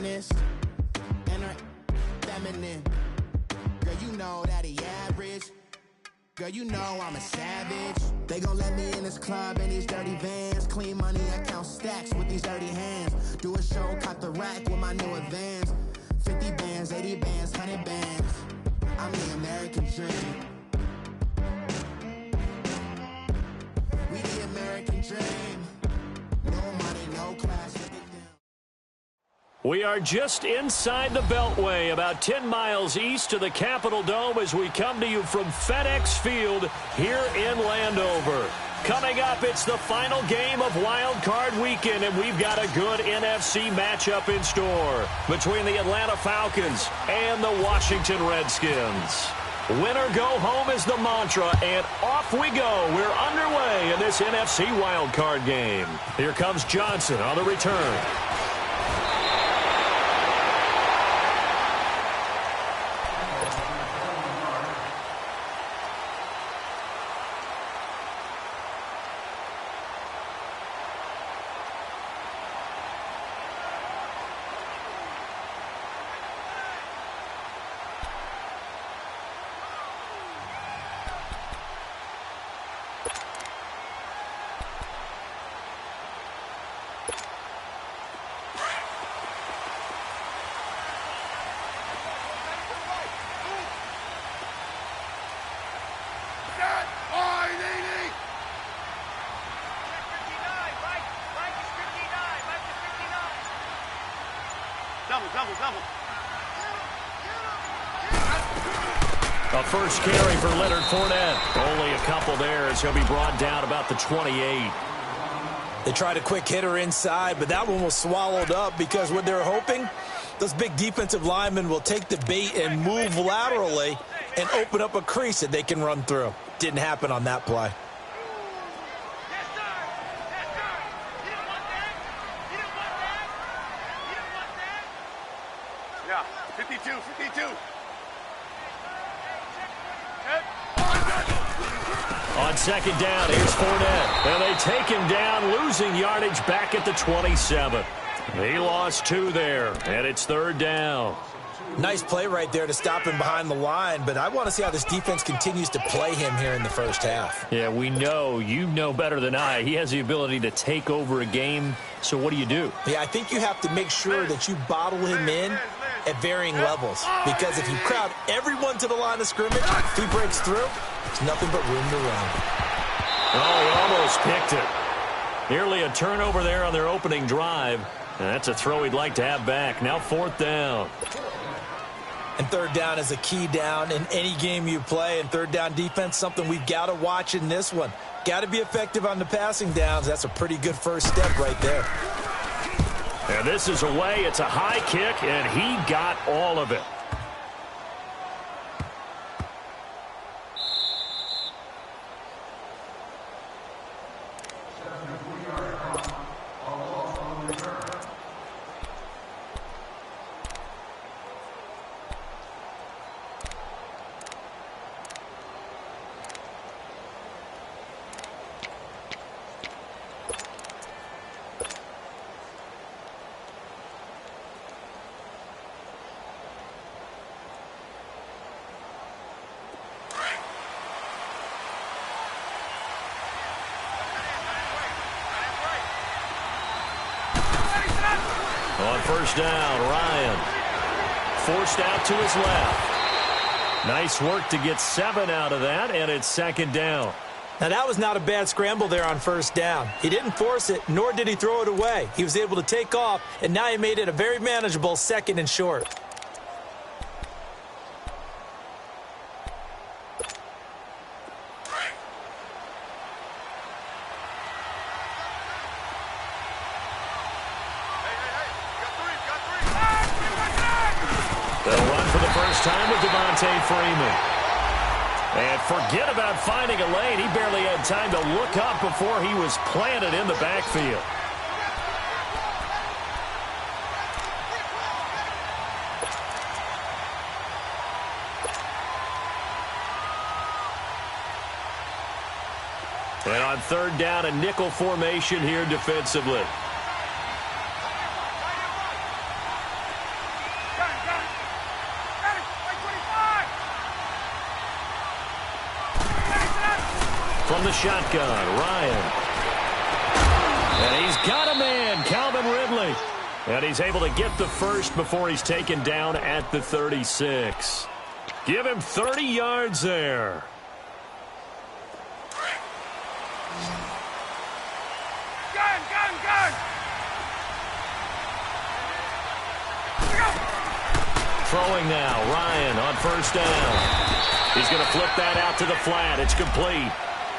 feminist and her feminine. Girl, you know that he average. Girl, you know I'm a savage. They gon' let me in this club in these dirty vans. Clean money, I count stacks with these dirty hands. Do a show, cop the rack with my new advance. 50 bands, 80 bands, 100 bands. I'm the American dream. We the American dream. No money, no class. We are just inside the Beltway, about 10 miles east of the Capitol Dome as we come to you from FedEx Field here in Landover. Coming up, it's the final game of Wild Card Weekend, and we've got a good NFC matchup in store between the Atlanta Falcons and the Washington Redskins. Win or go home is the mantra, and off we go. We're underway in this NFC Wild Card game. Here comes Johnson on the return. A first carry for Leonard Fournette. Only a couple there as he'll be brought down about the 28. They tried a quick hitter inside, but that one was swallowed up because what they're hoping, those big defensive linemen will take the bait and move laterally and open up a crease that they can run through. Didn't happen on that play. Yeah, 52. On second down, here's Fournette. And they take him down, losing yardage back at the 27. He lost 2 there, and it's third down. Nice play right there to stop him behind the line, but I want to see how this defense continues to play him here in the first half. Yeah, we know. You know better than I. He has the ability to take over a game, so what do you do? Yeah, I think you have to make sure that you bottle him in at varying levels, because if you crowd everyone to the line of scrimmage, if he breaks through, there's nothing but room to run. Oh, he almost picked it. Nearly a turnover there on their opening drive. And that's a throw he'd like to have back. Now fourth down. And third down is a key down in any game you play. And third down defense, something we've got to watch in this one. Got to be effective on the passing downs. That's a pretty good first step right there. And this is away. It's a high kick, and he got all of it. On first down, Ryan forced out to his left. Nice work to get 7 out of that, and it's second down. Now, that was not a bad scramble there on first down. He didn't force it, nor did he throw it away. He was able to take off, and now he made it a very manageable second and short. Time with Devontae Freeman. And forget about finding a lane. He barely had time to look up before he was planted in the backfield. And on third down, a nickel formation here defensively. from the shotgun. Ryan. And he's got a man, Calvin Ridley. And he's able to get the first before he's taken down at the 36. Give him 30 yards there. Gun! Throwing now, Ryan on first down. He's going to flip that out to the flat. It's complete.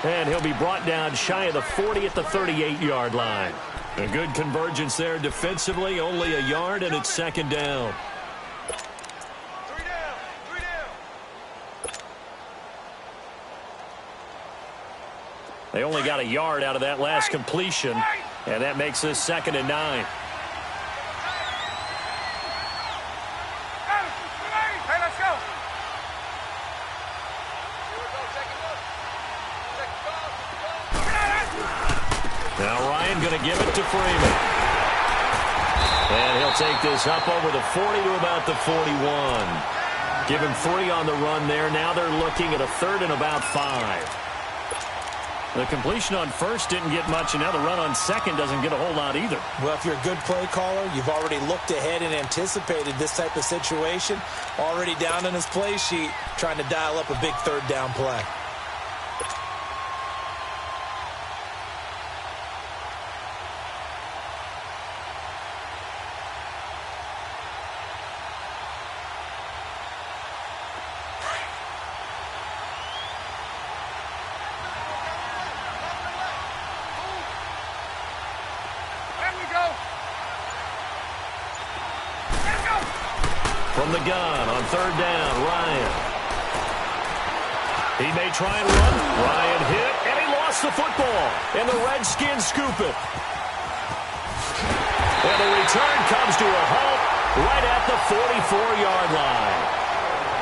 And he'll be brought down shy of the 40 at the 38-yard line. A good convergence there defensively, only a yard, and it's second down. Three down! They only got a yard out of that last completion, and that makes this 2nd and 9. Hey, let's go! Now Ryan going to give it to Freeman. And he'll take this up over the 40 to about the 41. Give him 3 on the run there. Now they're looking at a 3rd and about 5. The completion on first didn't get much, and now the run on second doesn't get a whole lot either. Well, if you're a good play caller, you've already looked ahead and anticipated this type of situation. Already down on his play sheet, trying to dial up a big 3rd down play. From the gun on 3rd down, Ryan. He may try and run. Ryan hit, and he lost the football. And the Redskins scoop it. And the return comes to a halt right at the 44-yard line.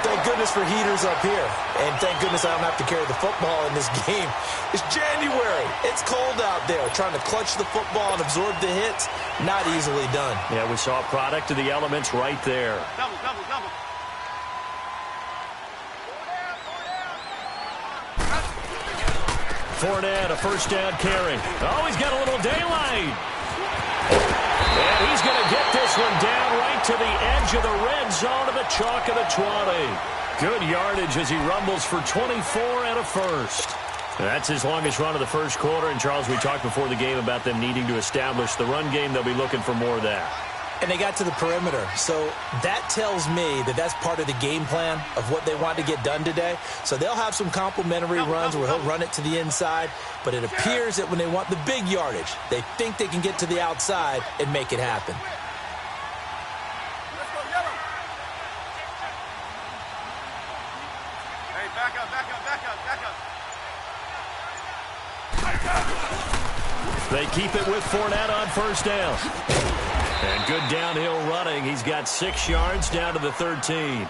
Thank goodness for heaters up here. And thank goodness I don't have to carry the football in this game. It's January. It's cold out there. Trying to clutch the football and absorb the hits, not easily done. Yeah, we saw a product of the elements right there. Double. Fournette, a first down carry. Oh, he's got a little daylight. And he's going to get this one down right to the edge of the red zone of the chalk of the 20. Good yardage as he rumbles for 24 and a first. That's his longest run of the first quarter. And, Charles, we talked before the game about them needing to establish the run game. They'll be looking for more of that. And they got to the perimeter. So that tells me that that's part of the game plan of what they want to get done today. So they'll have some complimentary runs where he'll run it to the inside. But it appears that when they want the big yardage, they think they can get to the outside and make it happen. Let's go, yellow. Hey, back up. They keep it with Fournette on first down. And good downhill running. He's got 6 yards down to the 13.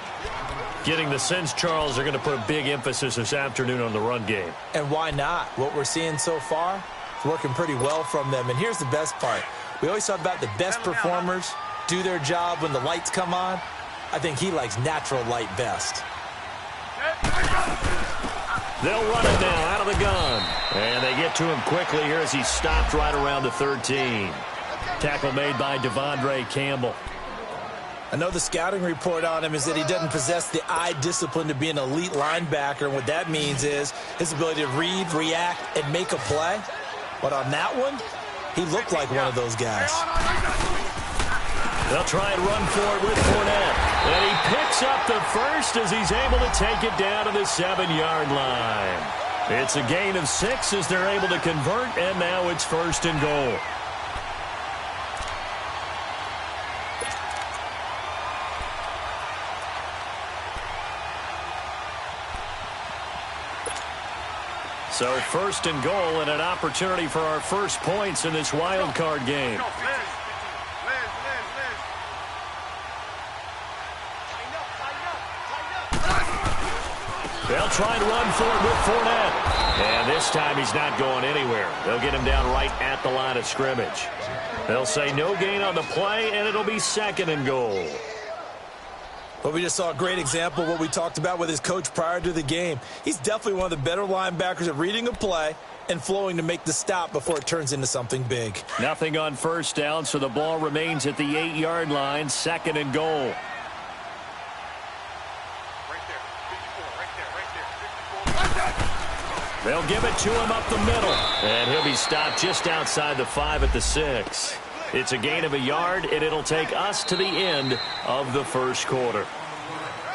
Getting the sense, Charles, they're going to put a big emphasis this afternoon on the run game. And why not? What we're seeing so far is working pretty well from them. And here's the best part. We always talk about the best performers do their job when the lights come on. I think he likes natural light best. They'll run it now out of the gun. And they get to him quickly here as he's stopped right around the 13. Tackle made by Devondre Campbell. I know the scouting report on him is that he doesn't possess the eye discipline to be an elite linebacker. And what that means is his ability to read, react, and make a play. But on that one, he looked like one of those guys. They'll try and run for it with Fournette. And he picks up the first as he's able to take it down to the 7-yard line. It's a gain of 6 as they're able to convert, and now it's 1st and goal. So 1st and goal and an opportunity for our first points in this wild card game. Liz. They'll try and run for it with Fournette. And this time he's not going anywhere. They'll get him down right at the line of scrimmage. They'll say no gain on the play, and it'll be 2nd and goal. But we just saw a great example of what we talked about with his coach prior to the game. He's definitely one of the better linebackers at reading a play and flowing to make the stop before it turns into something big. Nothing on first down, so the ball remains at the 8-yard line, 2nd and goal. They'll give it to him up the middle. And he'll be stopped just outside the 5 at the 6. It's a gain of a yard, and it'll take us to the end of the first quarter.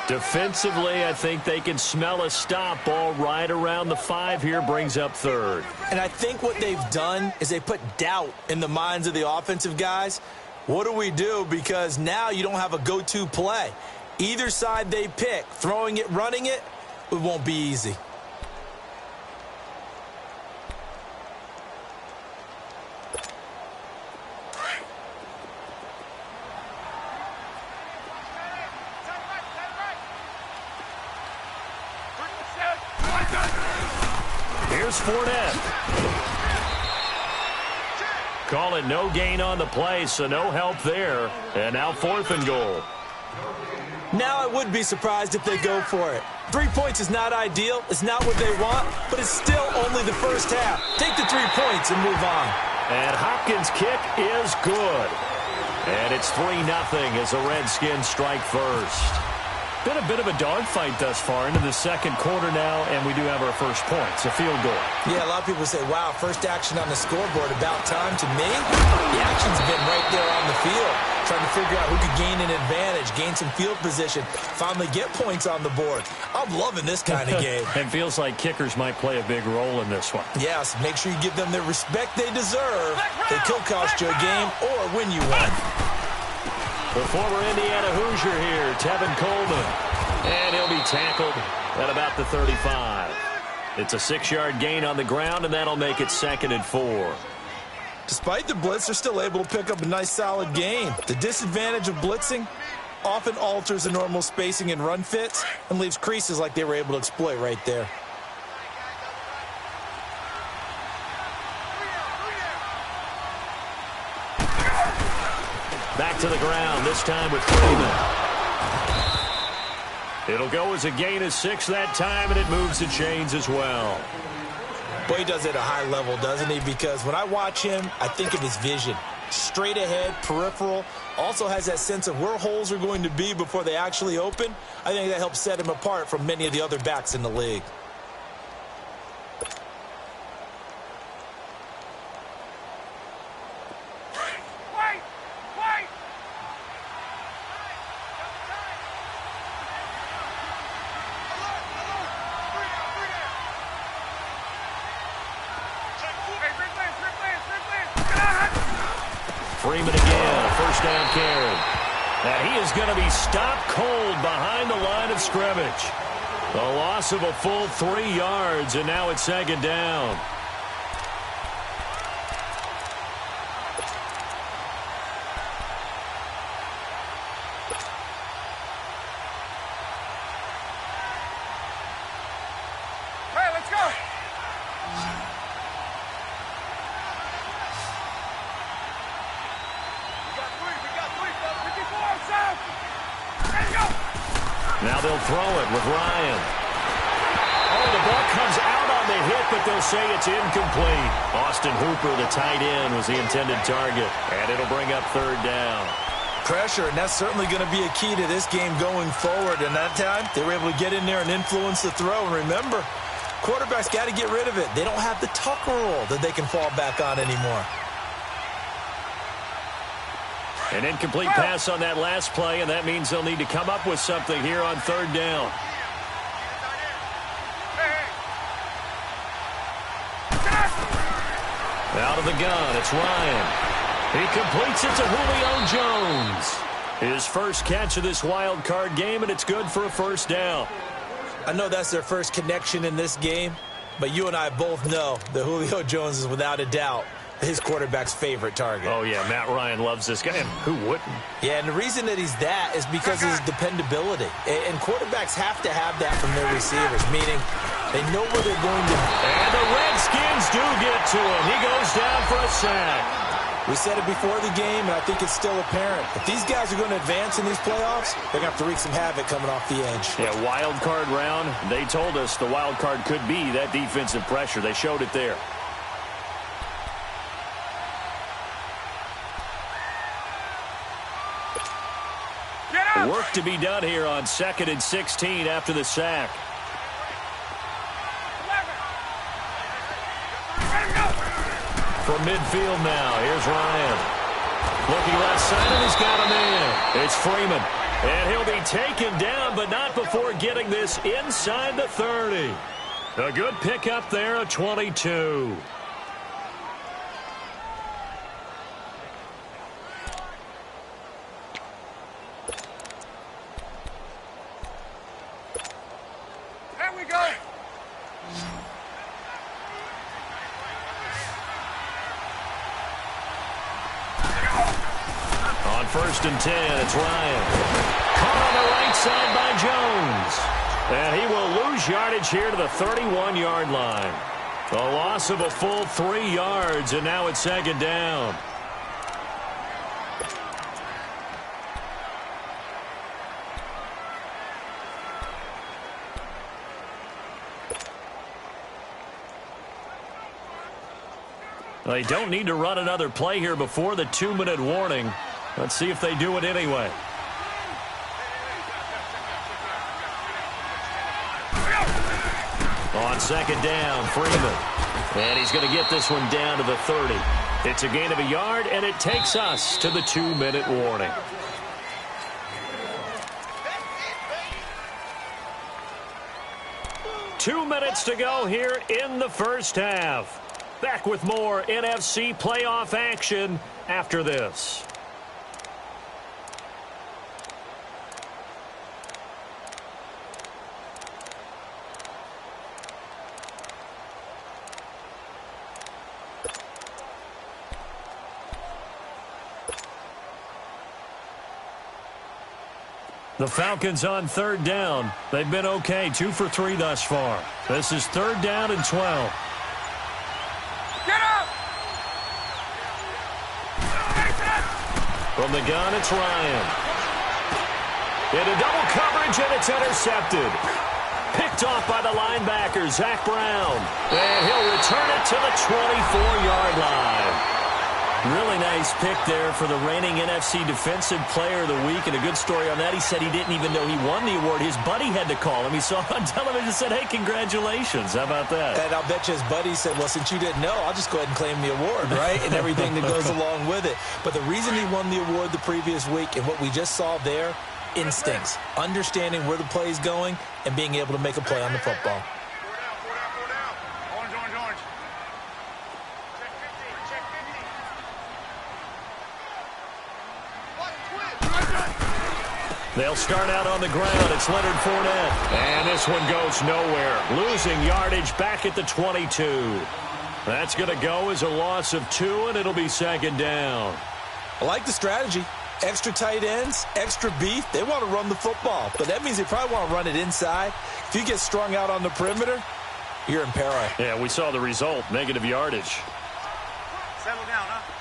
Defensively, I think they can smell a stop. Ball right around the 5 here, brings up 3rd. And I think what they've done is they put doubt in the minds of the offensive guys. What do we do? Because now you don't have a go-to play. Either side they pick, throwing it, running it, it won't be easy. Here's Fournette. Call it no gain on the play, so no help there. And now 4th and goal. Now I would be surprised if they go for it. 3 points is not ideal. It's not what they want, but it's still only the first half. Take the 3 points and move on. And Hopkins' kick is good. And it's 3-0 as the Redskins strike first. Been a bit of a dogfight thus far into the second quarter now, and we do have our first points, a field goal. Yeah, a lot of people say, wow, first action on the scoreboard, about time. To me, the action's been right there on the field, trying to figure out who could gain an advantage, gain some field position, finally get points on the board. I'm loving this kind of game. It feels like kickers might play a big role in this one. Yes, make sure you give them the respect they deserve. They could cost you a game or win you one. The former Indiana Hoosier here, Tevin Coleman. And he'll be tackled at about the 35. It's a 6-yard gain on the ground, and that'll make it 2nd and 4. Despite the blitz, they're still able to pick up a nice, solid gain. The disadvantage of blitzing often alters the normal spacing and run fits and leaves creases like they were able to exploit right there. Back to the ground, this time with Freeman. It'll go as a gain of 6 that time, and it moves the chains as well. Boy, he does it at a high level, doesn't he? Because when I watch him, I think of his vision. Straight ahead, peripheral. Also has that sense of where holes are going to be before they actually open. I think that helps set him apart from many of the other backs in the league. Freeman again, first down carry. And he is going to be stopped cold behind the line of scrimmage. A loss of a full 3 yards, and now it's 2nd down. Hey, let's go. Now they'll throw it with Ryan. Oh, the ball comes out on the hit, but they'll say it's incomplete. Austin Hooper, the tight end, was the intended target, and it'll bring up 3rd down. Pressure, and that's certainly going to be a key to this game going forward. And that time, they were able to get in there and influence the throw. And remember, quarterbacks got to get rid of it. They don't have the Tucker rule that they can fall back on anymore. An incomplete pass on that last play, and that means they'll need to come up with something here on 3rd down. Out of the gun, it's Ryan. He completes it to Julio Jones. His first catch of this wild card game, and it's good for a first down. I know that's their first connection in this game, but you and I both know that Julio Jones is without a doubt his quarterback's favorite target. Oh, yeah, Matt Ryan loves this guy, and who wouldn't? Yeah, and the reason that he's that is because of his dependability. And quarterbacks have to have that from their receivers, meaning they know where they're going to. And the Redskins do get to him. He goes down for a sack. We said it before the game, and I think it's still apparent. If these guys are going to advance in these playoffs, they're going to have to wreak some havoc coming off the edge. Yeah, wild card round. They told us the wild card could be that defensive pressure. They showed it there. Work to be done here on 2nd and 16 after the sack. From midfield now, here's Ryan. Looking left side, and he's got a man. It's Freeman. And he'll be taken down, but not before getting this inside the 30. A good pickup there, a 22. There we go. On 1st and 10, it's Ryan. Caught on the right side by Jones. And he will lose yardage here to the 31-yard line. A loss of a full 3 yards, and now it's 2nd down. They don't need to run another play here before the 2-minute warning. Let's see if they do it anyway. On 2nd down, Freeman. And he's going to get this one down to the 30. It's a gain of a yard, and it takes us to the 2-minute warning. Two minutes to go here in the first half. Back with more NFC playoff action after this. The Falcons on 3rd down. They've been okay, 2 for 3 thus far. This is 3rd down and 12. Get up! From the gun, it's Ryan. Into double coverage, and it's intercepted. Picked off by the linebacker, Zach Brown. And he'll return it to the 24-yard line. Really nice pick there for the reigning NFC Defensive Player of the Week. And a good story on that. He said he didn't even know he won the award. His buddy had to call him. He saw it on television and said, hey, congratulations. How about that? And I'll bet you his buddy said, well, since you didn't know, I'll just go ahead and claim the award, right? And everything that goes along with it. But the reason he won the award the previous week and what we just saw there, instincts, understanding where the play is going and being able to make a play on the football. Orange, orange, orange. They'll start out on the ground. It's Leonard Fournette. And this one goes nowhere. Losing yardage back at the 22. That's going to go as a loss of 2, and it'll be 2nd down. I like the strategy. Extra tight ends, extra beef. They want to run the football, but that means they probably want to run it inside. If you get strung out on the perimeter, you're in peril. Yeah, we saw the result, negative yardage. Settle down, huh?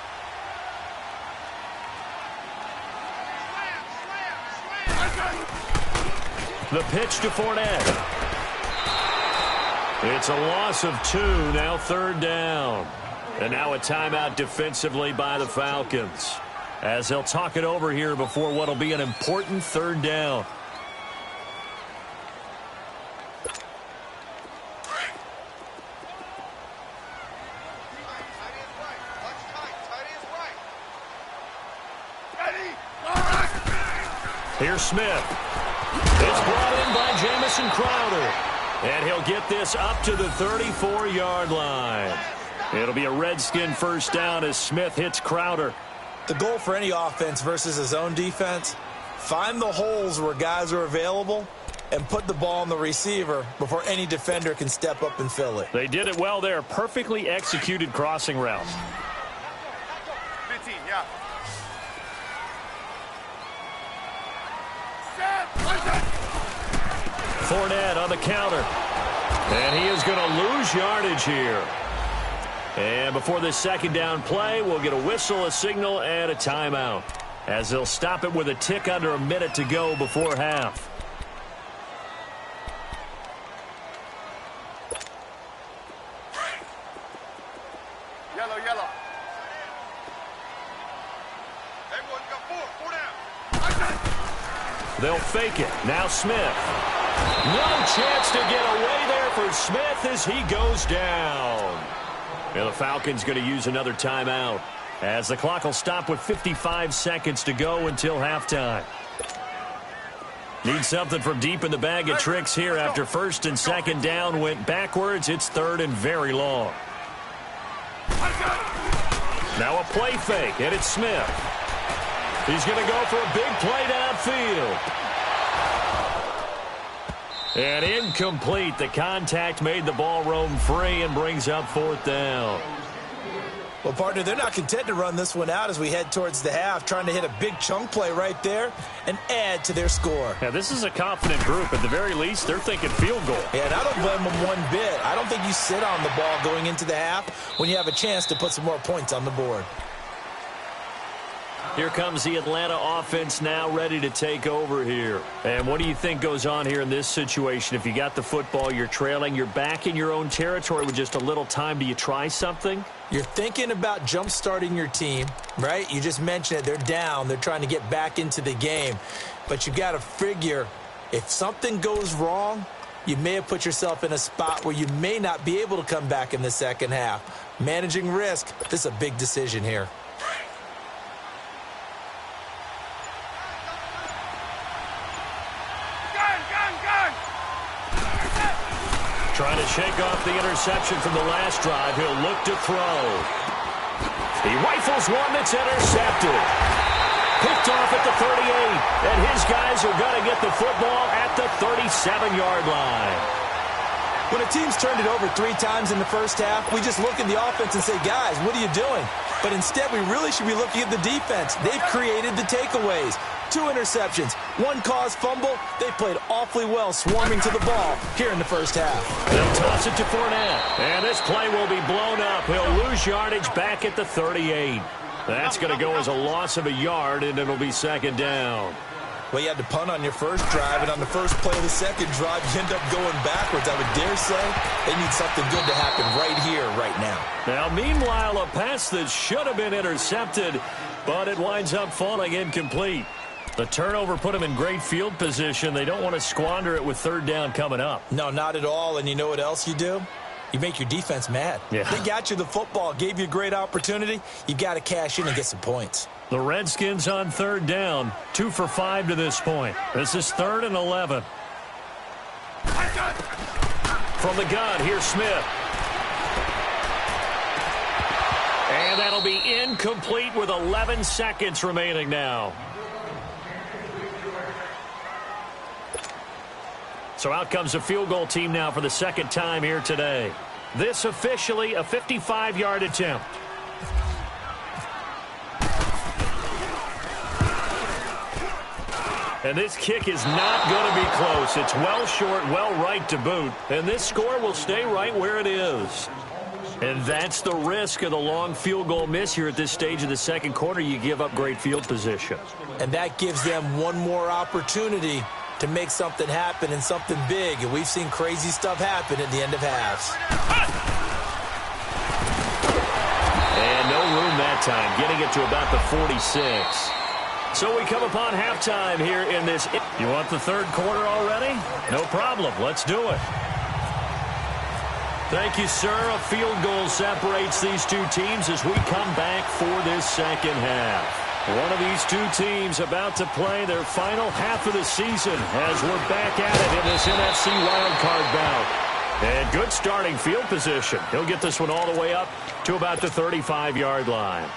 The pitch to Fournette. It's a loss of 2, now 3rd down. And now a timeout defensively by the Falcons, as they'll talk it over here before what will be an important 3rd down. Here's Smith. It's brought in by Jamison Crowder. And he'll get this up to the 34-yard line. It'll be a Redskin 1st down as Smith hits Crowder. The goal for any offense versus his own defense, find the holes where guys are available and put the ball on the receiver before any defender can step up and fill it. They did it well there. Perfectly executed crossing route. 15, yeah. Fournette on the counter. And he is going to lose yardage here. And before this second down play, we'll get a whistle, a signal, and a timeout, as they'll stop it with a tick under a minute to go before half. Yellow, yellow. Hey, boy, you got four down. They'll fake it. Now Smith. No chance to get away there for Smith as he goes down. And the Falcons going to use another timeout, as the clock will stop with 55 seconds to go until halftime. Need something from deep in the bag of tricks here after first and second down went backwards. It's third and very long. Now a play fake, and it's Smith. He's going to go for a big play downfield. And incomplete. The contact made the ball roam free and brings up fourth down. Well, partner, they're not content to run this one out as we head towards the half, trying to hit a big chunk play right there and add to their score. Yeah, this is a confident group. At the very least, they're thinking field goal. Yeah, and I don't blame them one bit. I don't think you sit on the ball going into the half when you have a chance to put some more points on the board. Here comes the Atlanta offense now ready to take over here. And what do you think goes on here in this situation? If you got the football, you're trailing, you're back in your own territory with just a little time. Do you try something? You're thinking about jump-starting your team, right? You just mentioned it. They're down. They're trying to get back into the game. But you got to figure if something goes wrong, you may have put yourself in a spot where you may not be able to come back in the second half. Managing risk, this is a big decision here. Trying to shake off the interception from the last drive. He'll look to throw. He rifles one that's intercepted. Picked off at the 38. And his guys are going to get the football at the 37-yard line. When a team's turned it over 3 times in the first half, we just look at the offense and say, guys, what are you doing? But instead, we really should be looking at the defense. They've created the takeaways. 2 interceptions, 1 caused fumble. They played awfully well swarming to the ball here in the first half. They'll toss it to Fournette. And this play will be blown up. He'll lose yardage back at the 38. That's going to go as a loss of a yard, and it'll be second down. Well, you had to punt on your first drive, and on the first play of the second drive, you end up going backwards. I would dare say they need something good to happen right here, right now. Now, meanwhile, a pass that should have been intercepted, but it winds up falling incomplete. The turnover put them in great field position. They don't want to squander it with third down coming up. No, not at all. And you know what else you do? You make your defense mad. Yeah. They got you the football, gave you a great opportunity. You got to cash in and get some points. The Redskins on third down, 2 for 5 to this point. This is 3rd and 11. From the gun, here's Smith. And that'll be incomplete with 11 seconds remaining now. So out comes the field goal team now for the second time here today. This officially a 55-yard attempt. And this kick is not going to be close. It's well short, well right to boot. And this score will stay right where it is. And that's the risk of the long field goal miss here at this stage of the second quarter. You give up great field position. And that gives them one more opportunity to make something happen and something big. And we've seen crazy stuff happen at the end of halves. And no room that time, getting it to about the 46. So we come upon halftime here in this. You want the third quarter already? No problem. Let's do it. Thank you, sir. A field goal separates these two teams as we come back for this second half. One of these two teams about to play their final half of the season as we're back at it in this NFC wildcard bout. And good starting field position. He'll get this one all the way up to about the 35-yard line.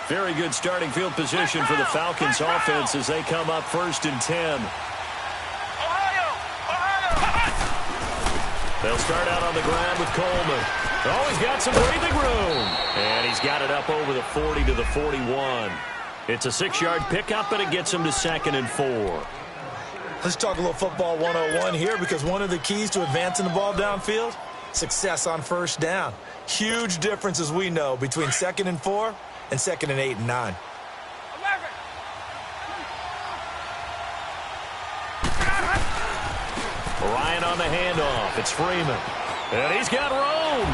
Very good starting field position for the Falcons offense as they come up 1st and 10. They'll start out on the ground with Coleman. Oh, he's got some breathing room. And he's got it up over the 40 to the 41. It's a 6-yard pickup, and it gets him to 2nd and 4. Let's talk a little football 101 here, because one of the keys to advancing the ball downfield success on first down. Huge difference, as we know, between 2nd and 4 and 2nd and 8 and 9. Ryan on the handoff. It's Freeman. And he's got room.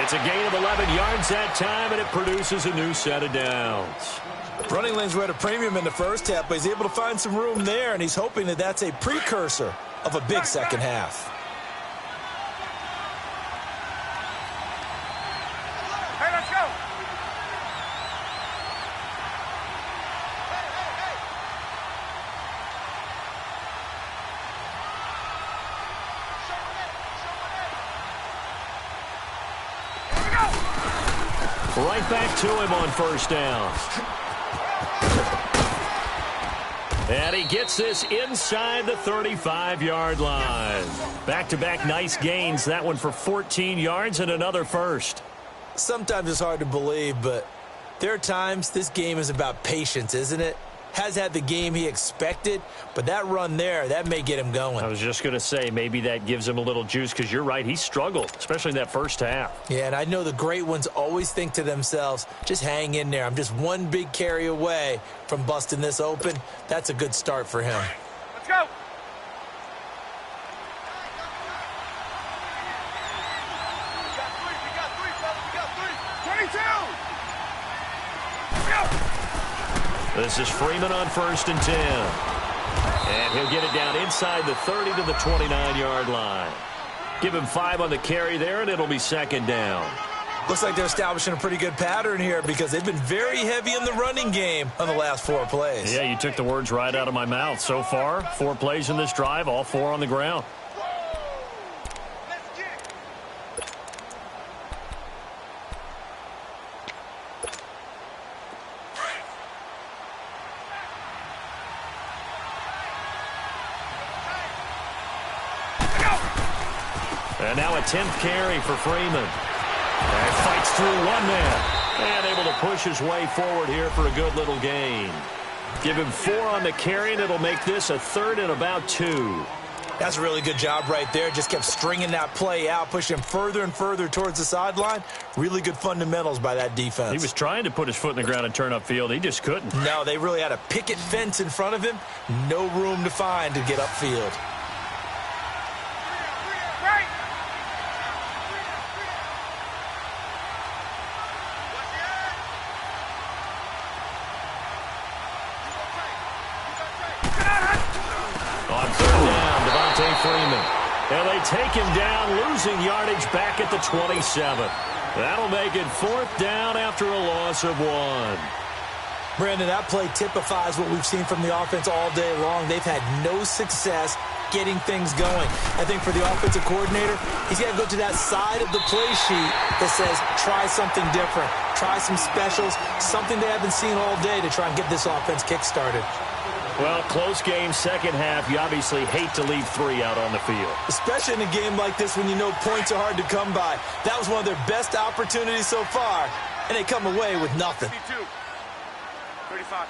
It's a gain of 11 yards that time, and it produces a new set of downs. Running lanes were at a premium in the first half, but he's able to find some room there, and he's hoping that that's a precursor of a big second half. Hey, let's go. Right back to him on first down. And he gets this inside the 35-yard line. Back-to-back nice gains. That one for 14 yards and another first. Sometimes it's hard to believe, but there are times this game is about patience, isn't it? Has had the game he expected, but that run there, that may get him going. I was just going to say, maybe that gives him a little juice, because you're right, he struggled, especially in that first half. Yeah, and I know the great ones always think to themselves, just hang in there. I'm just one big carry away from busting this open. That's a good start for him. Let's go. We got three, fellas. We got 3. 22. Let's go. This is Freeman on 1st and 10. And he'll get it down inside the 30 to the 29-yard line. Give him 5 on the carry there, and it'll be 2nd down. Looks like they're establishing a pretty good pattern here because they've been very heavy in the running game on the last 4 plays. Yeah, you took the words right out of my mouth. So far, 4 plays in this drive, all 4 on the ground. Let's get it. And now a 10th carry for Freeman. And fights through one man. And able to push his way forward here for a good little gain. Give him 4 on the carry, and it'll make this a 3rd and about 2. That's a really good job right there. Just kept stringing that play out, pushing him further and further towards the sideline. Really good fundamentals by that defense. He was trying to put his foot in the ground and turn upfield. He just couldn't. No, they really had a picket fence in front of him. No room to find to get upfield. Freeman. And they take him down, losing yardage back at the 27. That'll make it 4th down after a loss of 1. Brandon, that play typifies what we've seen from the offense all day long. They've had no success getting things going. I think for the offensive coordinator, he's got to go to that side of the play sheet that says, try something different, try some specials, something they haven't seen all day to try and get this offense kick-started. Well, close game, second half. You obviously hate to leave 3 out on the field. Especially in a game like this when you know points are hard to come by. That was one of their best opportunities so far, and they come away with nothing. 35.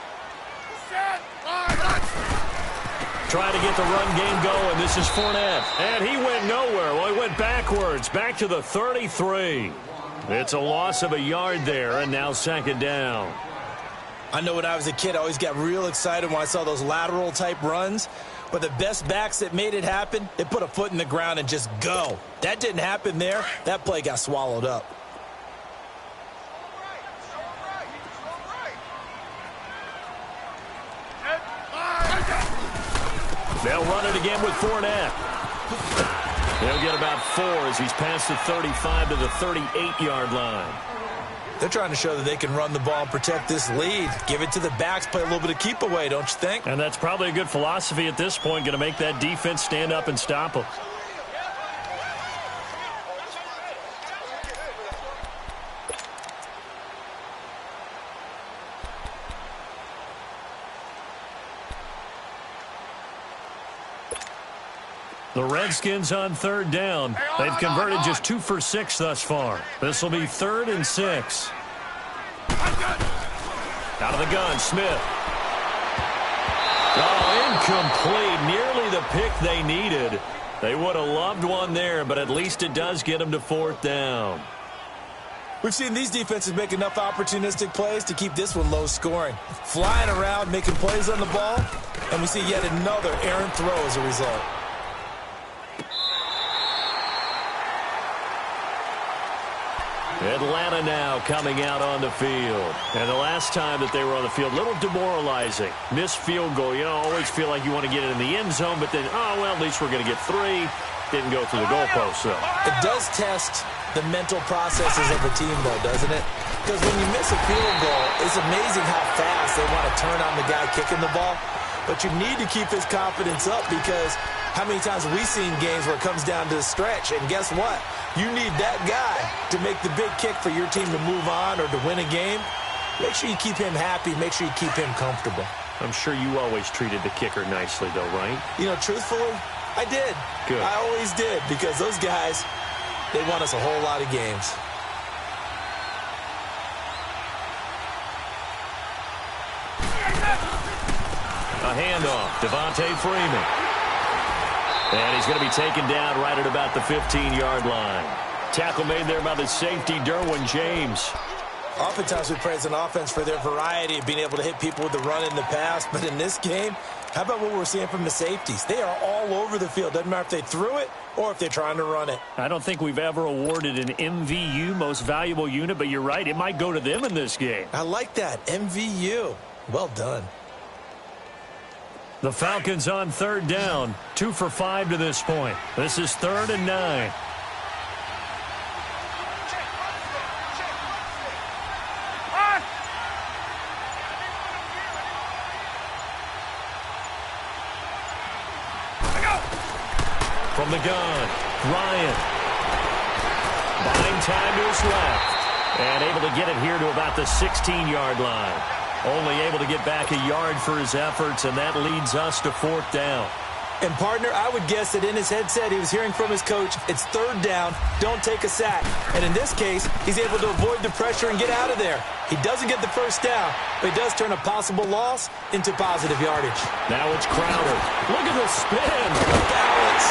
Trying to get the run game going. This is Fournette. And he went nowhere. Well, he went backwards, back to the 33. It's a loss of a yard there, and now 2nd down. I know when I was a kid, I always got real excited when I saw those lateral-type runs. But the best backs that made it happen, they put a foot in the ground and just go. That didn't happen there. That play got swallowed up. They'll run it again with Fournette. They'll get about 4 as he's past the 35 to the 38-yard line. They're trying to show that they can run the ball and protect this lead. Give it to the backs, play a little bit of keep away, don't you think? And that's probably a good philosophy at this point, going to make that defense stand up and stop them. The Redskins on 3rd down. They've converted just 2 for 6 thus far. This will be 3rd and 6. Out of the gun, Smith. Oh, incomplete. Nearly the pick they needed. They would have loved one there, but at least it does get them to 4th down. We've seen these defenses make enough opportunistic plays to keep this one low scoring. Flying around, making plays on the ball, and we see yet another errant throw as a result. Atlanta now coming out on the field. And the last time that they were on the field, a little demoralizing. Missed field goal. You know, always feel like you want to get it in the end zone, but then, oh, well, at least we're going to get 3. Didn't go through the goalpost, though. It does test the mental processes of the team, though, doesn't it? Because when you miss a field goal, it's amazing how fast they want to turn on the guy kicking the ball. But you need to keep his confidence up, because how many times have we seen games where it comes down to the stretch, and guess what? You need that guy to make the big kick for your team to move on or to win a game. Make sure you keep him happy. Make sure you keep him comfortable. I'm sure you always treated the kicker nicely, though, right? You know, truthfully, I did. Good. I always did, because those guys, they won us a whole lot of games. A handoff, Devontae Freeman. And he's going to be taken down right at about the 15-yard line. Tackle made there by the safety, Derwin James. Oftentimes we praise an offense for their variety of being able to hit people with the run in the pass, but in this game, how about what we're seeing from the safeties? They are all over the field. Doesn't matter if they threw it or if they're trying to run it. I don't think we've ever awarded an MVU, most valuable unit, but you're right, it might go to them in this game. I like that, MVU. Well done. The Falcons on 3rd down, 2 for 5 to this point. This is 3rd and 9. From the gun, Ryan. Buying time to his left. And able to get it here to about the 16-yard line. Only able to get back a yard for his efforts, and that leads us to 4th down. And, partner, I would guess that in his headset he was hearing from his coach, it's 3rd down, don't take a sack. And in this case, he's able to avoid the pressure and get out of there. He doesn't get the 1st down, but he does turn a possible loss into positive yardage. Now it's Crowder. Look at the spin. Balance.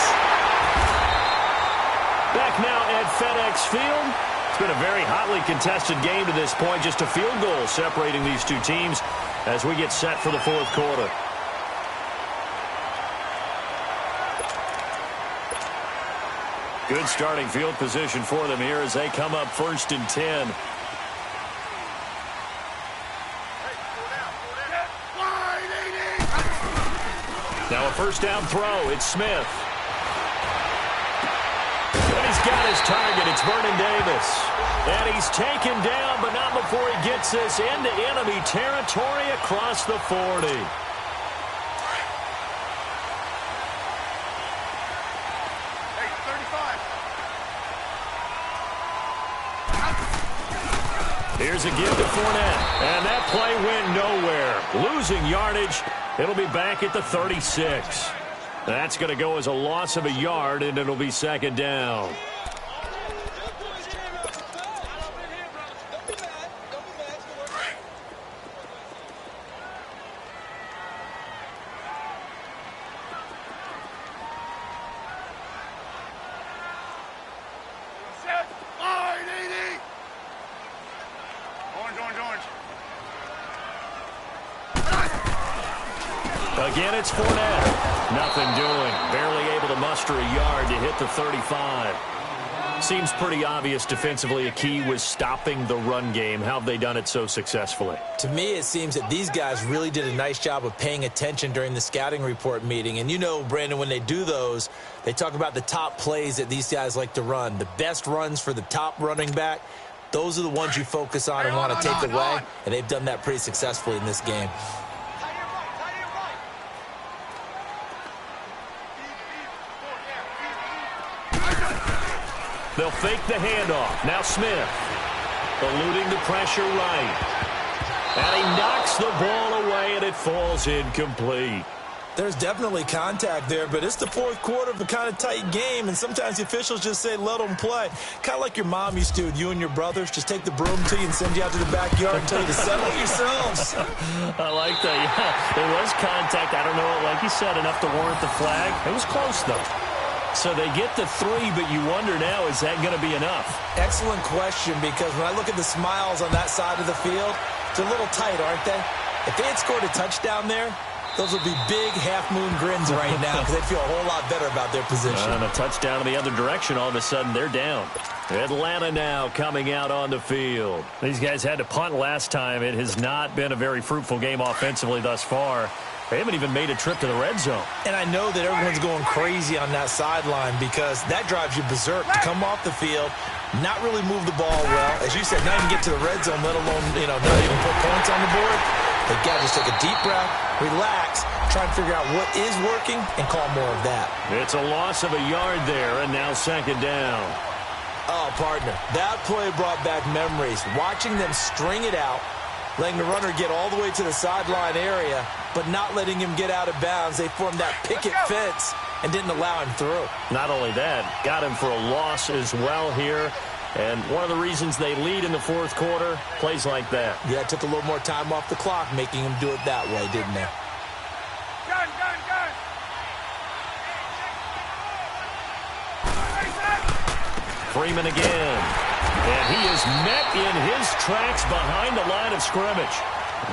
Back now at FedEx Field. It's been a very hotly contested game to this point. Just a field goal separating these two teams as we get set for the 4th quarter. Good starting field position for them here as they come up 1st and 10. Now a 1st down throw. It's Smith. And he's got his target. It's Vernon Davis. And he's taken down, but not before he gets this into enemy territory across the 40. Here's a give to Fournette. And that play went nowhere. Losing yardage. It'll be back at the 36. That's going to go as a loss of a yard, and it'll be 2nd down. Again, it's Fournette. Nothing doing. Barely able to muster a yard to hit the 35. Seems pretty obvious defensively a key was stopping the run game. How have they done it so successfully? To me, it seems that these guys really did a nice job of paying attention during the scouting report meeting. And you know, Brandon, when they do those, they talk about the top plays that these guys like to run. The best runs for the top running back. Those are the ones you focus on and want to take away. And they've done that pretty successfully in this game. They'll fake the handoff. Now Smith. Eluding the pressure right. And he knocks the ball away, and it falls incomplete. There's definitely contact there, but it's the 4th quarter of a kind of tight game, and sometimes the officials just say, let them play. Kind of like your mom used to with you and your brothers. Just take the broom to you and send you out to the backyard and tell you to settle yourselves. I like that, yeah. There was contact. I don't know, like you said, enough to warrant the flag. It was close, though. So they get the 3, but you wonder now, is that going to be enough? Excellent question, because when I look at the smiles on that side of the field, they're a little tight, aren't they? If they had scored a touchdown there, those would be big half-moon grins right now because they'd feel a whole lot better about their position. And a touchdown in the other direction, all of a sudden they're down. Atlanta now coming out on the field. These guys had to punt last time. It has not been a very fruitful game offensively thus far. They haven't even made a trip to the red zone. And I know that everyone's going crazy on that sideline because that drives you berserk to come off the field, not really move the ball well. As you said, not even get to the red zone, let alone, not even put points on the board. They've got to just take a deep breath, relax, try and figure out what is working, and call more of that. It's a loss of a yard there, and now second down. Oh, partner, that play brought back memories. Watching them string it out, letting the runner get all the way to the sideline area, but not letting him get out of bounds. They formed that picket fence and didn't allow him through. Not only that, got him for a loss as well here. And one of the reasons they lead in the fourth quarter, plays like that. Yeah, it took a little more time off the clock, making him do it that way, didn't they? Gun. Freeman again. And he is met in his tracks behind the line of scrimmage.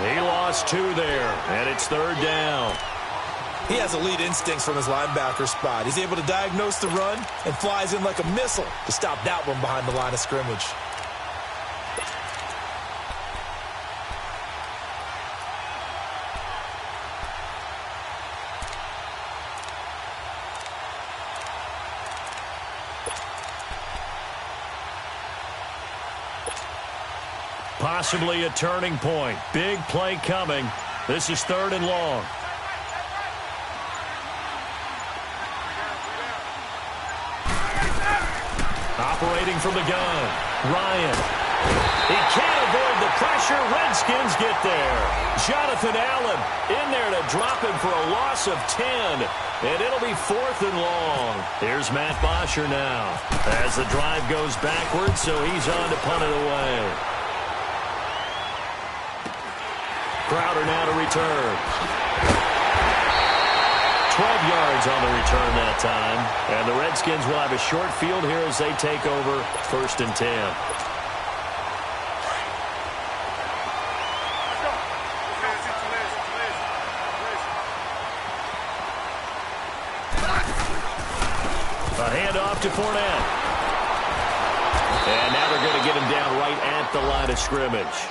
He lost 2 there, and it's third down. He has elite instincts from his linebacker spot. He's able to diagnose the run and flies in like a missile to stop that one behind the line of scrimmage. Possibly a turning point. Big play coming. This is third and long. Operating from the gun. Ryan. He can't avoid the pressure. Redskins get there. Jonathan Allen in there to drop him for a loss of 10. And it'll be fourth and long. Here's Matt Bosher now. As the drive goes backwards, so he's on to punt it away. Crowder now to return. 12 yards on the return that time. And the Redskins will have a short field here as they take over first and 10. A handoff to Fournette. And now they're going to get him down right at the line of scrimmage.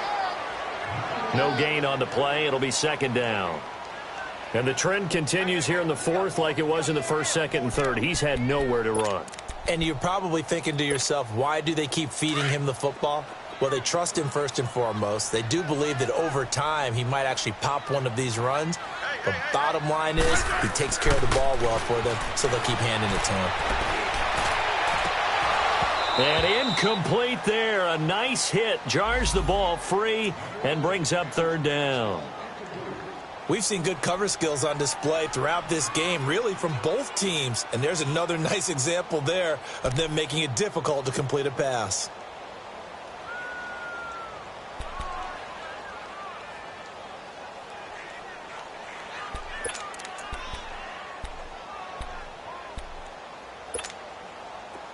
No gain on the play. It'll be second down. And the trend continues here in the fourth like it was in the first, second, and third. He's had nowhere to run. And you're probably thinking to yourself, why do they keep feeding him the football? Well, they trust him first and foremost. They do believe that over time he might actually pop one of these runs. But bottom line is he takes care of the ball well for them, so they'll keep handing it to him. And incomplete there. A nice hit. Jars the ball free and brings up third down. We've seen good cover skills on display throughout this game, really from both teams. And there's another nice example there of them making it difficult to complete a pass.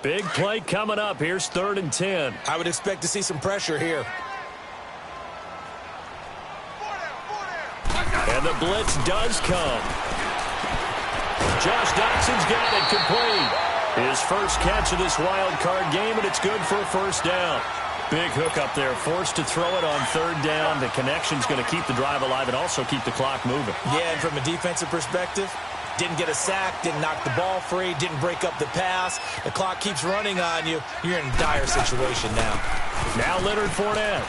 Big play coming up. Here's third and 10. I would expect to see some pressure here. And the blitz does come. Josh Doxson's got it complete. His first catch of this wild card game, and it's good for a first down. Big hook up there, forced to throw it on third down. The connection's going to keep the drive alive and also keep the clock moving. Yeah, and from a defensive perspective, didn't get a sack, didn't knock the ball free, didn't break up the pass. The clock keeps running on you. You're in a dire situation now. Now Leonard Fournette.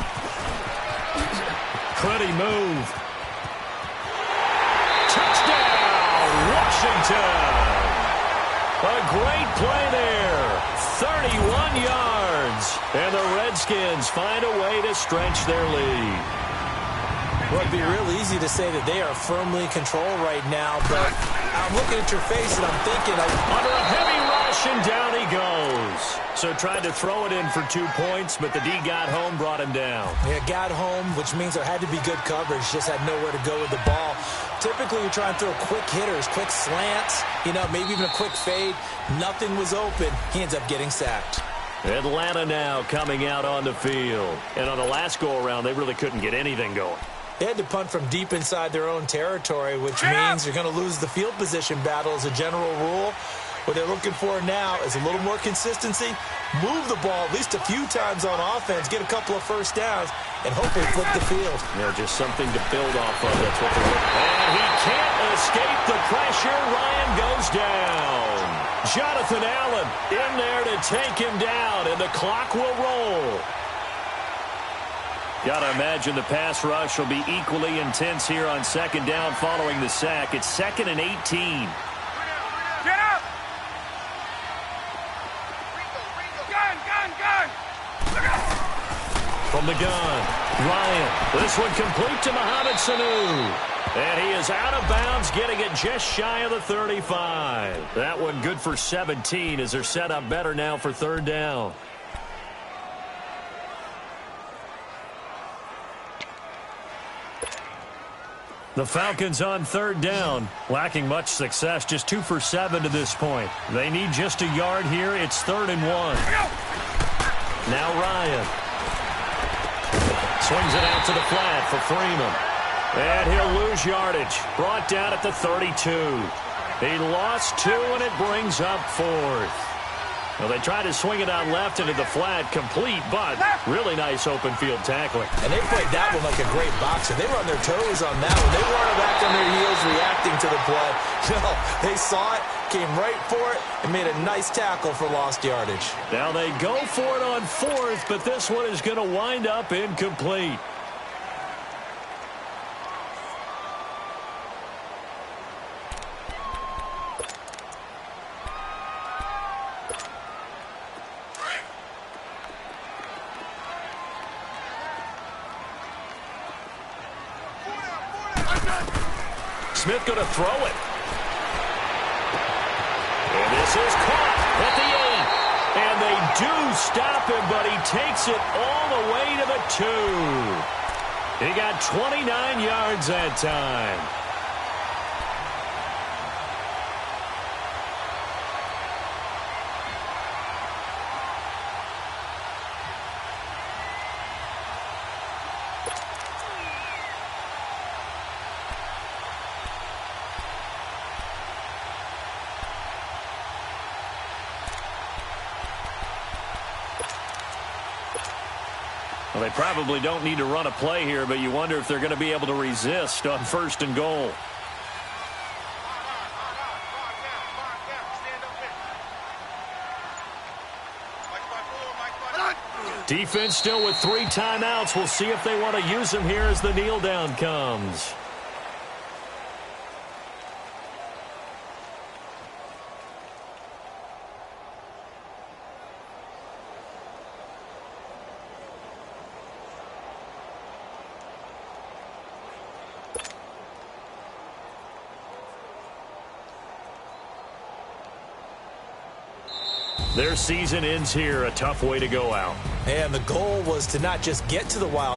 Pretty move. Touchdown, Washington. A great play there. 31 yards. And the Redskins find a way to stretch their lead. Well, it'd be real easy to say that they are firmly in control right now, but I'm looking at your face and I'm thinking, under a heavy rush, and down he goes. So tried to throw it in for 2 points, but the D got home, brought him down. Yeah, got home, which means there had to be good coverage. Just had nowhere to go with the ball. Typically, you're trying to throw quick hitters, quick slants, maybe even a quick fade. Nothing was open. He ends up getting sacked. Atlanta now coming out on the field. And on the last go-around, they really couldn't get anything going. They had to punt from deep inside their own territory, which means you're going to lose the field position battle as a general rule. What they're looking for now is a little more consistency, move the ball at least a few times on offense, get a couple of first downs, and hopefully flip the field. Yeah, just something to build off of. That's what they're looking for. And he can't escape the pressure. Ryan goes down. Jonathan Allen in there to take him down, and the clock will roll. Got to imagine the pass rush will be equally intense here on second down following the sack. It's 2nd and 18. Get up! Gun! Look out! From the gun, Ryan. This one complete to Mohamed Sanu. And he is out of bounds, getting it just shy of the 35. That one good for 17 as they're set up better now for third down. The Falcons on third down, lacking much success, just 2 for 7 to this point. They need just a yard here. It's 3rd and 1. Now Ryan. Swings it out to the flat for Freeman. And he'll lose yardage. Brought down at the 32. He lost 2, and it brings up 4th. Well, they tried to swing it out left into the flat, complete, but really nice open field tackling. And they played that one like a great boxer. They were on their toes on that one. They weren't back on their heels reacting to the play. No, they saw it, came right for it, and made a nice tackle for lost yardage. Now they go for it on 4th, but this one is going to wind up incomplete. Smith going to throw it. And this is caught at the 8. And they do stop him, but he takes it all the way to the 2. He got 29 yards that time. Well, they probably don't need to run a play here, but you wonder if they're going to be able to resist on 1st and goal. Defense still with 3 timeouts. We'll see if they want to use them here as the kneel down comes. Their season ends here, a tough way to go out. And the goal was to not just get to the wild